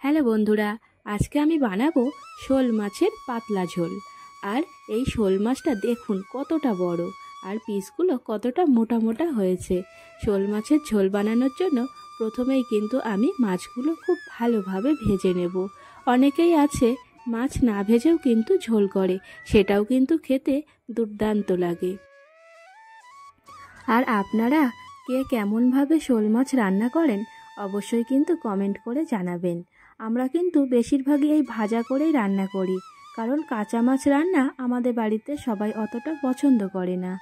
Hello বন্ধুরা, আজকে আমি বানাবো শোল মাছের পাতলা ঝোল। আর এই শোল মাছটা দেখুন কতটা বড়, আর পিসগুলো কতটা মোটা মোটা হয়েছে। শোল মাছের ঝোল বানানোর জন্য প্রথমেই কিন্তু আমি মাছগুলো খুব ভালোভাবে ভেজে নেব। অনেকেই আছে মাছ না ভেজেও কিন্তু ঝোল করে, সেটাও কিন্তু খেতে দুর্দান্ত লাগে। আর আপনারা কে কেমনভাবে শোল মাছ রান্না করেন অবশ্যই কিন্তু কমেন্ট করে জানাবেন। আমরা কিন্তু বেশিরভাগই এই ভাজা করেই রান্না করি, কারণ কাঁচা মাছ রান্না আমাদের বাড়িতে সবাই অতটা পছন্দ করে না।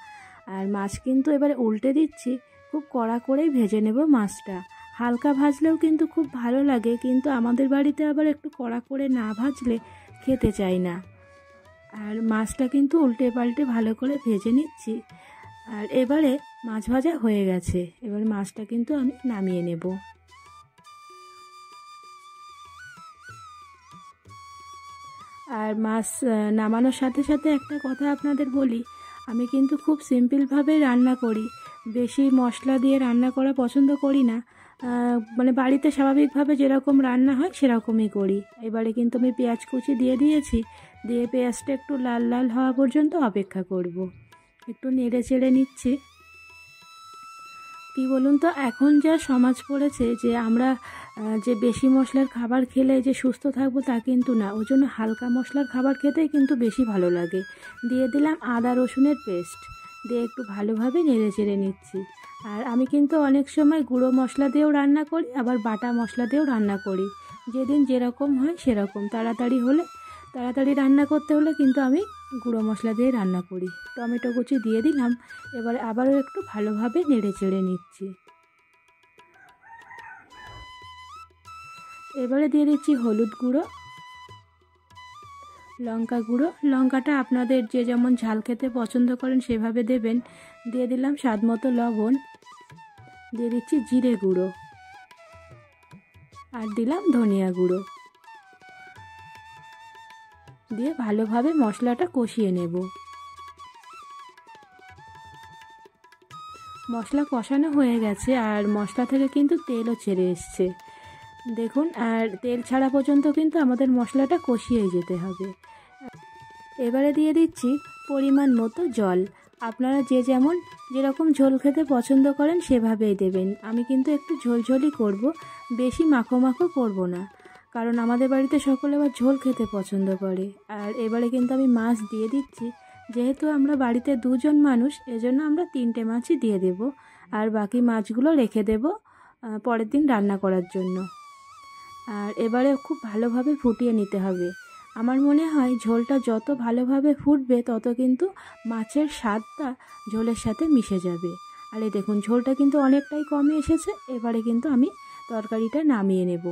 আর মাছ কিন্তু এবারে উল্টে দিচ্ছি, খুব কড়া করেই ভেজে নেব মাছটা। হালকা ভাজলেও কিন্তু খুব ভালো লাগে, কিন্তু আমাদের বাড়িতে আবার একটু কড়া করে না ভাজলে খেতে চাই না। আর মাছটা কিন্তু উল্টে পাল্টে ভালো করে ভেজে নিচ্ছি। আর এবারে মাছ ভাজা হয়ে গেছে, এবার মাছটা কিন্তু আমি নামিয়ে নেব। আর মাছ নামানোর সাথে সাথে একটা কথা আপনাদের বলি, আমি কিন্তু খুব সিম্পলভাবে রান্না করি, বেশি মশলা দিয়ে রান্না করা পছন্দ করি না। মানে বাড়িতে স্বাভাবিকভাবে যেরকম রান্না হয় সেরকমই করি। এবারে কিন্তু আমি পেঁয়াজ কুচি দিয়ে দিয়েছি, দিয়ে পেঁয়াজটা একটু লাল লাল হওয়া পর্যন্ত অপেক্ষা করব। একটু নেড়ে চেড়ে নিচ্ছি। কি বলুন তো, এখন যা সমাজ পড়েছে যে আমরা যে বেশি মশলার খাবার খেলে যে সুস্থ থাকবো তা কিন্তু না, ওই জন্য হালকা মশলার খাবার খেতেই কিন্তু বেশি ভালো লাগে। দিয়ে দিলাম আদা রসুনের পেস্ট, দিয়ে একটু ভালোভাবে নেড়ে চেড়ে নিচ্ছি। আর আমি কিন্তু অনেক সময় গুঁড়ো মশলা দিয়েও রান্না করি, আবার বাটা মশলা দিয়েও রান্না করি। যেদিন যেরকম হয় সেরকম, তাড়াতাড়ি রান্না করতে হলে কিন্তু আমি গুঁড়ো মশলা দিয়ে রান্না করি। টমেটো কুচি দিয়ে দিলাম, এবারে আবারও একটু ভালোভাবে নেড়ে চেড়ে নিচ্ছি। এবারে দিয়ে দিচ্ছি হলুদ গুঁড়ো, লঙ্কা গুঁড়ো। লঙ্কাটা আপনাদের যে যেমন ঝাল খেতে পছন্দ করেন সেভাবে দেবেন। দিয়ে দিলাম স্বাদ মতো লবণ, দিয়ে দিচ্ছি জিরে গুঁড়ো, আর দিলাম ধনিয়া গুঁড়ো। দিয়ে ভালোভাবে মশলাটা কষিয়ে নেব। মশলা কষানো হয়ে গেছে, আর মশলা থেকে কিন্তু তেলও ছেড়ে এসছে দেখুন। আর তেল ছাড়া পর্যন্ত কিন্তু আমাদের মশলাটা কষিয়েই যেতে হবে। এবারে দিয়ে দিচ্ছি পরিমাণ মতো জল। আপনারা যে যেরকম ঝোল খেতে পছন্দ করেন সেভাবেই দেবেন। আমি কিন্তু একটু ঝোলঝোলই করব, বেশি মাখো মাখো করব না, কারণ আমাদের বাড়িতে সকলে আবার ঝোল খেতে পছন্দ করে। আর এবারে কিন্তু আমি মাছ দিয়ে দিচ্ছি। যেহেতু আমরা বাড়িতে দুজন মানুষ, এজন্য আমরা 3টে মাছই দিয়ে দেব, আর বাকি মাছগুলো রেখে দেব পরের দিন রান্না করার জন্য। আর এবারে খুব ভালোভাবে ফুটিয়ে নিতে হবে। আমার মনে হয় ঝোলটা যত ভালোভাবে ফুটবে তত কিন্তু মাছের স্বাদটা ঝোলের সাথে মিশে যাবে। আর এই দেখুন ঝোলটা কিন্তু অনেকটাই কমে এসেছে। এবারে কিন্তু আমি তরকারিটা নামিয়ে নেব।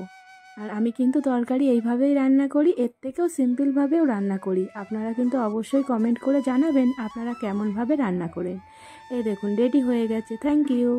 আর আমি কিন্তু তরকারি এইভাবেই রান্না করি, এর থেকেও সিম্পলভাবেও রান্না করি। আপনারা কিন্তু অবশ্যই কমেন্ট করে জানাবেন আপনারা কেমনভাবে রান্না করেন। এই দেখুন রেডি হয়ে গেছে। Thank you.